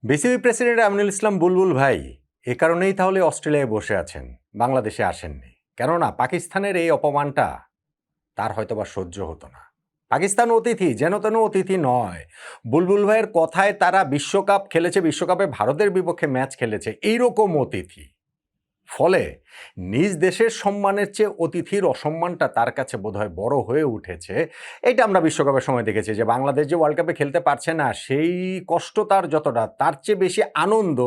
BCB president Aminul Islam বুলবুল ভাই এ কারণেই তাহলে অস্ট্রেলিয়ায় বসে আছেন, বাংলাদেশে আসেননি। কেননা পাকিস্তানের এই অপমানটা তার হয়তোবা সহ্য হতো না। পাকিস্তান অতিথি, যেন তেন অতিথি নয়। বুলবুল ভাইয়ের কথায় তারা বিশ্বকাপ খেলেছে, বিশ্বকাপে ভারতের বিপক্ষে ম্যাচ খেলেছে, এইরকম অতিথি। ফলে নিজ দেশের সম্মানের চেয়ে অতিথির অসম্মানটা তার কাছে বোধহয় বড় হয়ে উঠেছে। এটা আমরা বিশ্বকাপের সময় দেখেছি যে বাংলাদেশ যে ওয়ার্ল্ড কাপে খেলতে পারছে না, সেই কষ্ট তার যতটা, তার চেয়ে বেশি আনন্দ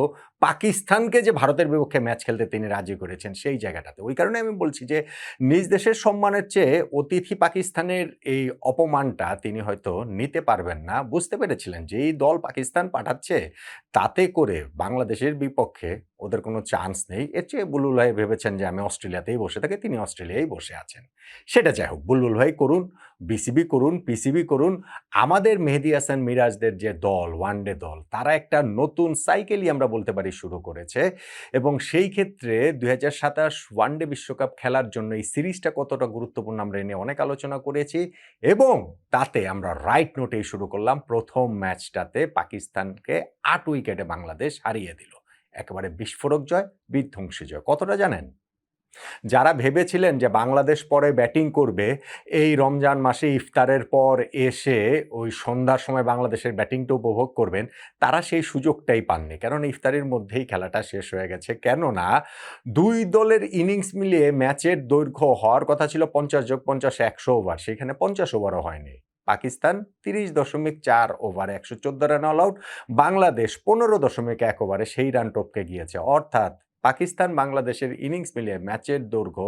পাকিস্তানকে যে ভারতের বিপক্ষে ম্যাচ খেলতে তিনি রাজি করেছেন সেই জায়গাটাতে। ওই কারণে আমি বলছি যে নিজ দেশের সম্মানের চেয়ে অতিথি পাকিস্তানের এই অপমানটা তিনি হয়তো নিতে পারবেন না। বুঝতে পেরেছিলেন যে এই দল পাকিস্তান পাঠাচ্ছে, তাতে করে বাংলাদেশের বিপক্ষে ওদের কোনো চান্স নেই। এর চেয়ে বুলবুল ভাই ভেবেছেন যে আমি অস্ট্রেলিয়াতেই বসে থাকি, তিনি অস্ট্রেলিয়ায় বসে আছেন। সেটা যাই হোক, বুলবুল ভাই করুন, বিসিবি করুন, পিসিবি করুন। আমাদের মেহেদী হাসান মিরাজদের যে দল, ওয়ানডে দল, তারা একটা নতুন সাইকেলই আমরা বলতে পারি শুরু করেছে। এবং সেই ক্ষেত্রে ২০২৭ ওয়ানডে বিশ্বকাপ খেলার জন্য এই সিরিজটা কতটা গুরুত্বপূর্ণ আমরা এ নিয়ে অনেক আলোচনা করেছি। এবং তাতে আমরা রাইট নোটেই শুরু করলাম। প্রথম ম্যাচটাতে পাকিস্তানকে ৮ উইকেটে বাংলাদেশ হারিয়ে দিল। একেবারে বিস্ফোরক জয়, বিধ্বংসী জয়। কতটা জানেন? যারা ভেবেছিলেন যে বাংলাদেশ পরে ব্যাটিং করবে, এই রমজান মাসে ইফতারের পর এসে ওই সন্ধ্যার সময় বাংলাদেশের ব্যাটিংটা উপভোগ করবেন, তারা সেই সুযোগটাই পাননি। কারণ ইফতারির মধ্যেই খেলাটা শেষ হয়ে গেছে। কেননা দুই দলের ইনিংস মিলিয়ে ম্যাচের দৈর্ঘ্য হওয়ার কথা ছিল ৫০+৫০ ১০০ ওভার, সেখানে ৫০ ওভারও হয়নি। পাকিস্তান ৩০.৪ ওভারে ১১৪ রান অল আউট, বাংলাদেশ ১৫.১ ওভারে সেই রান টপকে গিয়েছে। অর্থাৎ পাকিস্তান বাংলাদেশের ইনিংস মিলিয়ে ম্যাচের দৈর্ঘ্য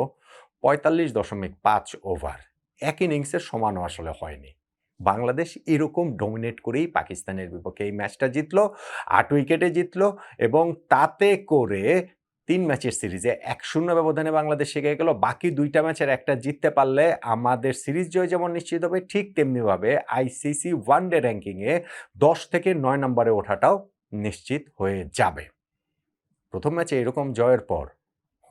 ৪৫.৫ ওভার। এক ইনিংসের সমানও আসলে হয়নি। বাংলাদেশ এরকম ডমিনেট করেই পাকিস্তানের বিপক্ষে এই ম্যাচটা জিতলো, ৮ উইকেটে জিতলো এবং তাতে করে ৩ ম্যাচের সিরিজে ১-০ ব্যবধানে বাংলাদেশ এগিয়ে গেল। বাকি ২টা ম্যাচের একটা জিততে পারলে আমাদের সিরিজ জয় যেমন নিশ্চিত হবে, ঠিক তেমনিভাবে আইসিসি ওয়ানডে র্যাঙ্কিংয়ে ১০ থেকে ৯ নম্বরে ওঠাটাও নিশ্চিত হয়ে যাবে। প্রথম ম্যাচে এরকম জয়ের পর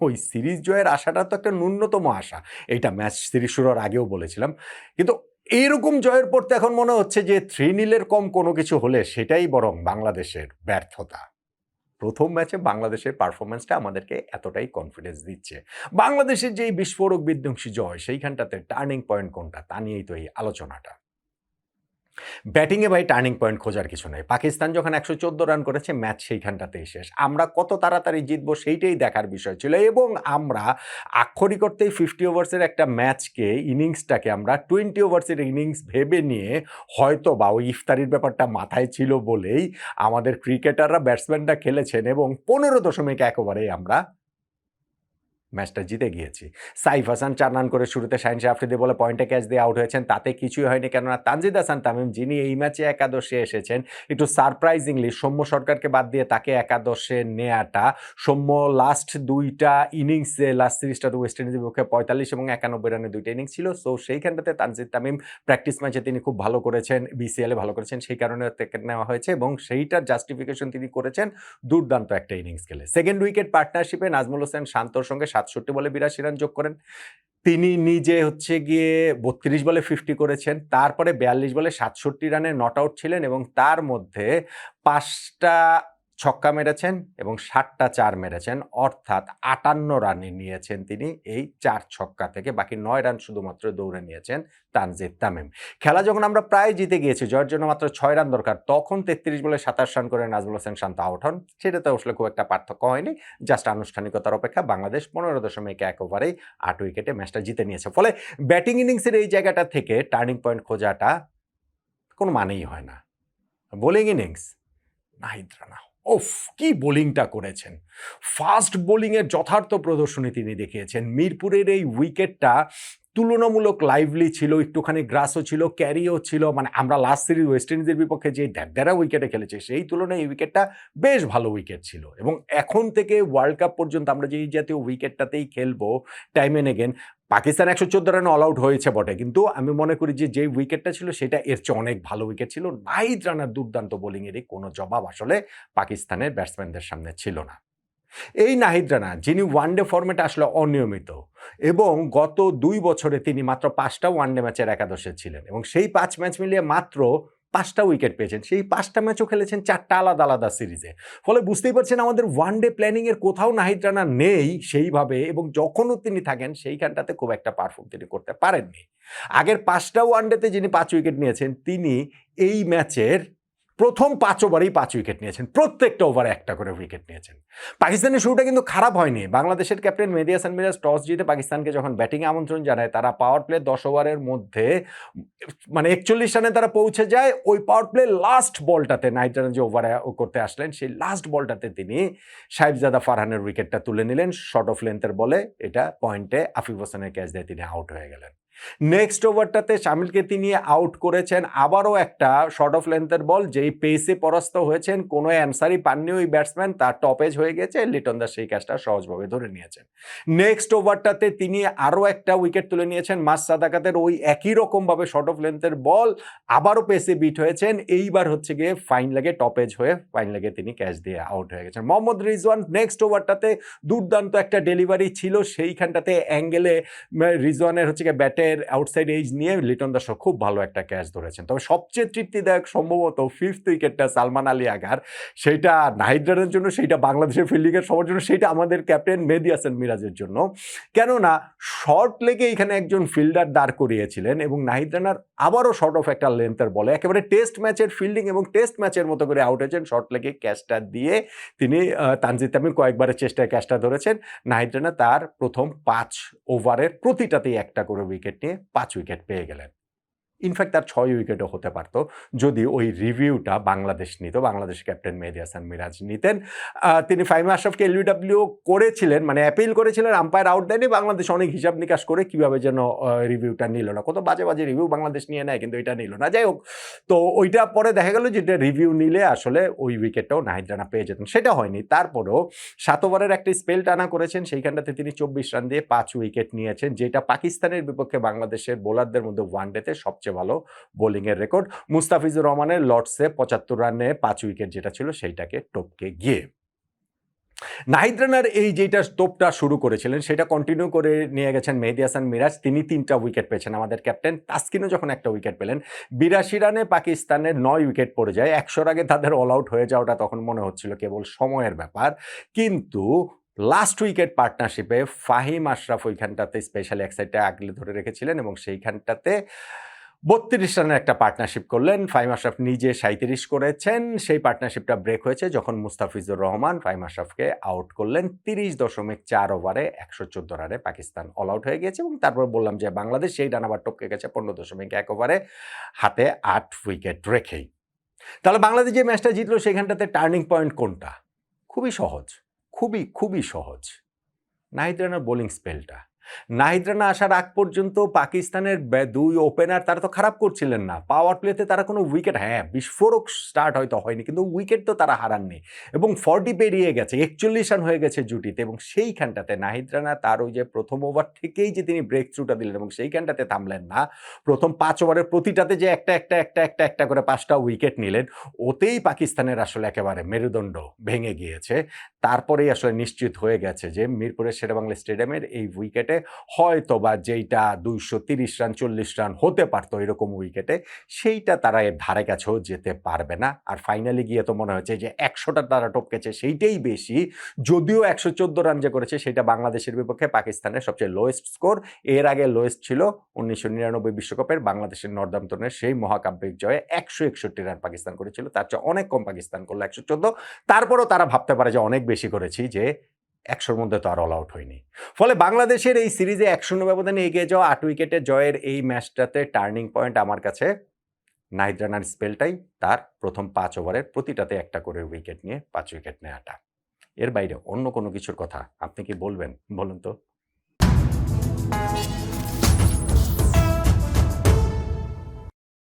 ওই সিরিজ জয়ের আশাটা তো একটা ন্যূনতম আশা। এইটা ম্যাচ সিরিজ শুরুর আগেও বলেছিলাম। কিন্তু এইরকম জয়ের পর তো এখন মনে হচ্ছে যে ৩-০ এর কম কোনো কিছু হলে সেটাই বরং বাংলাদেশের ব্যর্থতা। প্রথম ম্যাচে বাংলাদেশের পারফরম্যান্সটা আমাদেরকে এতটাই কনফিডেন্স দিচ্ছে। বাংলাদেশের যে এই বিস্ফোরক বিধ্বংসী জয়, সেইখানটাতে টার্নিং পয়েন্ট কোনটা তা নিয়েই তো এই আলোচনাটা। ব্যাটিংয়ে ভাই টার্নিং পয়েন্ট খোঁজার কিছু নেই। পাকিস্তান যখন ১১৪ রান করেছে, ম্যাচ সেইখানটাতেই শেষ। আমরা কত তাড়াতাড়ি জিতবো সেইটাই দেখার বিষয় ছিল এবং আমরা আক্ষরিক অর্থেই ৫০ ওভার্সের একটা ম্যাচকে, ইনিংসটাকে আমরা ২০ ওভার্সের ইনিংস ভেবে নিয়ে হয়তোবা ওই ইফতারির ব্যাপারটা মাথায় ছিল বলেই আমাদের ক্রিকেটাররা, ব্যাটসম্যানরা খেলেছেন এবং ১৫.১ ওভারেই আমরা ম্যাচটা জিতে গিয়েছি। সাইফ হাসান ৪ রান করে শুরুতে শাহিন শাহ আফ্রিদি বলে পয়েন্টে ক্যাচ দিয়ে আউট হয়েছেন, তাতে কিছুই হয়নি। কেননা তানজিদ হাসান তামিম, যিনি এই ম্যাচে একাদশে এসেছেন, একটু সারপ্রাইজিংলি সৌম্য সরকারকে বাদ দিয়ে তাকে একাদশে নেয়াটা, সৌম্য লাস্ট ২টা ইনিংসে, লাস্ট সিরিজটাতে ওয়েস্ট ইন্ডিজের বিপক্ষে ৪৫ এবং ৯১ রানের ২টা ইনিংস ছিল। সো সেইখানটাতে তানজিদ তামিম প্র্যাকটিস ম্যাচে তিনি খুব ভালো করেছেন, বিসিএল এ ভালো করেছেন, সেই কারণে তাকে নেওয়া হয়েছে এবং সেইটার জাস্টিফিকেশন তিনি করেছেন দুর্দান্ত একটা ইনিংস খেলে। সেকেন্ড উইকেট পার্টনারশিপে নাজমুল হোসেন শান্তর সঙ্গে ৬৭ বলে ৮২ রান যোগ করেন। তিনি নিজে হচ্ছে গিয়ে ৩২ বলে ৫০ করেছেন। তারপরে ৪২ বলে ৬৭ রানে নট আউট ছিলেন এবং তার মধ্যে ৫টা ছক্কা মেরেছেন এবং ৭টা ৪ মেরেছেন। অর্থাৎ ৫৮ রানে নিয়েছেন তিনি এই ৪ ছক্কা থেকে। বাকি ৯ রান শুধুমাত্র দৌড়ে নিয়েছেন তানজিদ তামিম। খেলা যখন আমরা প্রায় জিতে গিয়েছি, জয়ের জন্য মাত্র ৬ রান দরকার, তখন ৩৩ বলে ২৭ রান করে নাজমুল হোসেন শান্ত আউট হন। সেটাতে আসলে খুব একটা পার্থক্য হয়নি। জাস্ট আনুষ্ঠানিকতার অপেক্ষা বাংলাদেশ ১৫.১ ওভারেই ৮ উইকেটে ম্যাচটা জিতে নিয়েছে। ফলে ব্যাটিং ইনিংসের এই জায়গাটা থেকে টার্নিং পয়েন্ট খোঁজাটা কোনো মানেই হয় না। বোলিং ইনিংস, নাহিদ রানা, উফ! কি বোলিংটা করেছেন। ফাস্ট বোলিংয়ের যথার্থ প্রদর্শনী তিনি দেখিয়েছেন। মিরপুরের এই উইকেটটা তুলনামূলক লাইভলি ছিল, একটুখানি গ্রাসও ছিল, ক্যারিও ছিল। মানে আমরা লাস্ট সিরিজ ওয়েস্ট ইন্ডিজের বিপক্ষে যে দেড় উইকেটে খেলেছি, সেই তুলনায় এই উইকেটটা বেশ ভালো উইকেট ছিল এবং এখন থেকে ওয়ার্ল্ড কাপ পর্যন্ত আমরা যে এই জাতীয় উইকেটটাতেই খেলবো টাইম এন্ড এগেইন। পাকিস্তান ১১৪ রানে অল আউট হয়েছে বটে, কিন্তু আমি মনে করি যে যেই উইকেটটা ছিল সেটা এর চেয়ে অনেক ভালো উইকেট ছিল। নাহিদ রানার দুর্দান্ত বোলিংয়েরই কোনো জবাব আসলে পাকিস্তানের ব্যাটসম্যানদের সামনে ছিল না। এই নাহিদ রানা, যিনি ওয়ানডে ফরম্যাটে আসলে অনিয়মিত এবং গত ২ বছরে তিনি মাত্র ৫টা ওয়ানডে ম্যাচের একাদশে ছিলেন এবং সেই ৫ ম্যাচ মিলিয়ে মাত্র 5টা উইকেট পেয়েছেন। সেই 5টা ম্যাচও খেলেছেন 4টা আলাদা আলাদা সিরিজে। ফলে বুঝতেই পারছেন আমাদের ওয়ানডে প্ল্যানিংয়ের কোথাও নাহিদ রানা নেই সেইভাবে, এবং যখনও তিনি থাকেন সেইখানটাতে খুব একটা পারফর্ম তিনি করতে পারেননি। আগের 5টা ওয়ানডেতে যিনি 5 উইকেট নিয়েছেন তিনি এই ম্যাচের প্রথম 5 ওভারেই 5 উইকেট নিয়েছেন। প্রত্যেকটা ওভারে একটা করে উইকেট নিয়েছেন। পাকিস্তানের শুরুটা কিন্তু খারাপ হয়নি। বাংলাদেশের ক্যাপ্টেন মেহেদী হাসান মিরাজ টস জিতে পাকিস্তানকে যখন ব্যাটিংয়ে আমন্ত্রণ জানায়, তারা পাওয়ার প্লে 10 ওভারের মধ্যে মানে 41 রানে তারা পৌঁছে যায়। ওই পাওয়ার প্লে লাস্ট বলটাতে নাহিদ রানা যে ওভারে করতে আসলেন, সেই লাস্ট বলটাতে তিনি সাহেবজাদা ফারহানের উইকেটটা তুলে নিলেন শর্ট অফ লেন্থের বলে। এটা পয়েন্টে আফিফ হোসেনের ক্যাচ দিয়ে তিনি আউট হয়ে গেলেন। নেক্সট ওভারটাতে শামিলকে তিনি আউট করেছেন, আবারও একটা শর্ট অফ লেন্থের বল, যেই পেসে পরাস্ত হয়েছেন, কোনো অ্যান্সারই পাননি ওই ব্যাটসম্যান, তার টপেজ হয়ে গেছে, লিটন দাস সেই ক্যাচটা সহজভাবে ধরে নিয়েছেন। নেক্সট ওভারটাতে তিনি আরও একটা উইকেট তুলে নিয়েছেন মাস সাদাকাতের ওই একই রকমভাবে শর্ট অফ লেন্থের বল, আবারও পেসে বিট হয়েছেন। এইবার হচ্ছে গিয়ে ফাইন লেগে টপেজ হয়ে ফাইন লেগে তিনি ক্যাচ দিয়ে আউট হয়ে গেছেন। মোহাম্মদ রিজওয়ান নেক্সট ওভারটাতে দুর্দান্ত একটা ডেলিভারি ছিল, সেইখানটাতে অ্যাঙ্গেলে রিজওয়ানের হচ্ছে গিয়ে ব্যাটে আউটসাইড এজ নিয়ে লিটন দাস খুব ভালো একটা ক্যাচ ধরেছেন। তবে সবচেয়ে তৃপ্তিদায়ক সম্ভবত 5th উইকেটটা সালমান আলী আগার, সেইটা নাহিদ রানার জন্য, সেইটা বাংলাদেশের ফিল্ডিংয়ের সবার জন্য, সেইটা আমাদের ক্যাপ্টেন মেহেদী হাসান মিরাজের জন্য। কেননা শর্ট লেগে এখানে একজন ফিল্ডার দাঁড় করিয়েছিলেন এবং নাহিদ রানার আবারও শর্ট অফ একটা লেন্থের বলে একেবারে টেস্ট ম্যাচের ফিল্ডিং এবং টেস্ট ম্যাচের মতো করে আউট হয়েছেন। শর্ট লেগে ক্যাচটা দিয়ে তিনি তানজিদ তামিম কয়েকবারের চেষ্টায় ক্যাচটা ধরেছেন। নাহিদ রানা তার প্রথম 5 ওভারের প্রতিটাতেই একটা করে উইকেট নিয়ে 5 উইকেট পেয়ে গেলেন। ইনফ্যাক্ট তার 6 উইকেটও হতে পারত যদি ওই রিভিউটা বাংলাদেশ নিত, বাংলাদেশ ক্যাপ্টেন মেহেদী হাসান মিরাজ নিতেন। তিনি ফাহিম আশরাফকে এলবিডব্লিউ করেছিলেন, মানে অ্যাপিল করেছিলেন, আম্পায়ার আউট দেয়নি। বাংলাদেশ অনেক হিসাব নিকাশ করে কীভাবে যেন রিভিউটা নিল না, কত বাজে বাজে রিভিউ বাংলাদেশ নিয়ে নেয়, কিন্তু এটা নিল না। যাই হোক, তো ওইটা পরে দেখা গেল যে রিভিউ নিলে আসলে ওই উইকেটটাও নাহিদ রানা পেয়ে যেতেন, সেটা হয়নি। তারপরেও 7 ওভারের একটা স্পেল টানা করেছেন, সেইখানটাতে তিনি 24 রান দিয়ে 5 উইকেট নিয়েছেন, যেটা পাকিস্তানের বিপক্ষে বাংলাদেশের বোলারদের মধ্যে ওয়ানডেতে সবচেয়ে ভালো বোলিংয়ের রেকর্ড। মুস্তাফিজুর রহমানের লর্ডসে 75 রানে 5 উইকেট যেটা ছিল সেইটাকে টপকে গিয়ে নাহিদ রানার এই যেটা তোপটা শুরু করেছিলেন সেটা কন্টিনিউ করে নিয়ে গেছেন মেহেদী হাসান মিরাজ। তিনি 3টা উইকেট পেয়েছেন। আমাদের ক্যাপ্টেন তাসকিনও যখন একটা উইকেট পেলেন, 82 রানে পাকিস্তানের 9 উইকেট পড়ে যায়। 100 আগে তাদের অল আউট হয়ে যাওয়াটা তখন মনে হচ্ছিল কেবল সময়ের ব্যাপার, কিন্তু লাস্ট উইকেট পার্টনারশিপে ফাহিম আশরাফ ওইখানটাতে স্পেশালি এক সাইডটা আগলে ধরে রেখেছিলেন এবং সেইখানটাতে 32 রানের একটা পার্টনারশিপ করলেন। ফাহিম আশরাফ নিজে 37 করেছেন। সেই পার্টনারশিপটা ব্রেক হয়েছে যখন মুস্তাফিজুর রহমান ফাহিম আশরাফকে আউট করলেন। 30.4 ওভারে 114 রানে পাকিস্তান অল আউট হয়ে গেছে এবং তারপর বললাম যে বাংলাদেশ সেই রান আবার টপকে গেছে 15.1 ওভারে হাতে 8 উইকেট রেখেই। তাহলে বাংলাদেশ যে ম্যাচটা জিতলো সেখানটাতে টার্নিং পয়েন্ট কোনটা? খুবই সহজ, খুবই সহজ। নাহিদ রানার বোলিং স্পেলটা। নাহিদ রানা আসার আগ পর্যন্ত পাকিস্তানের 2 ওপেনার তারা তো খারাপ করছিলেন না। পাওয়ার প্লেতে তারা কোনো উইকেট, হ্যাঁ বিস্ফোরক স্টার্ট হয়তো হয়নি, কিন্তু উইকেট তো তারা হারাননি এবং 40 পেরিয়ে গেছে, 41 রান হয়ে গেছে জুটিতে। এবং সেইখানটাতে নাহিদ রানা তার ওই যে প্রথম ওভার থেকেই যে তিনি ব্রেক থ্রুটা দিলেন এবং সেইখানটাতে থামলেন না, প্রথম 5 ওভারের প্রতিটাতে যে একটা করে 5টা উইকেট নিলেন, ওতেই পাকিস্তানের আসলে একেবারে মেরুদণ্ড ভেঙে গিয়েছে। তারপরেই আসলে নিশ্চিত হয়ে গেছে যে মিরপুরের শেরেবাংলা স্টেডিয়ামের এই উইকেটে হয়তো বা যেইটা 230 রান 40 রান হতে পারতো এরকম উইকেটে, সেইটা তারা এর ধারে কাছেও যেতে পারবে না। আর ফাইনালি গিয়ে তো মনে হচ্ছে যে 100টা তারা টপকেছে সেইটাই বেশি, যদিও 114 রান যে করেছে সেটা বাংলাদেশের বিপক্ষে পাকিস্তানের সবচেয়ে লোয়েস্ট স্কোর। এর আগে লোয়েস্ট ছিল 1999 বিশ্বকাপের বাংলাদেশের নর্দাম্পটনের সেই মহাকাব্যিক জয়ে 161 রান পাকিস্তান করেছিল, তার চেয়ে অনেক কম পাকিস্তান করলো 114। তারপরও তারা ভাবতে পারে যে অনেক বেশি করেছি, যে 100-র মধ্যে তো আর অল আউট হয়নি। ফলে বাংলাদেশের এই সিরিজে 1-0 ব্যবধানে এগিয়ে যাওয়া 8 উইকেটে জয়ের এই ম্যাচটাতে টার্নিং পয়েন্ট আমার কাছে নাহিদ রানার স্পেলটাই, তার প্রথম 5 ওভারের প্রতিটাতে একটা করে উইকেট নিয়ে 5 উইকেট নেওয়াটা। এর বাইরে অন্য কোনো কিছুর কথা আপনি কি বলবেন? বলুন তো।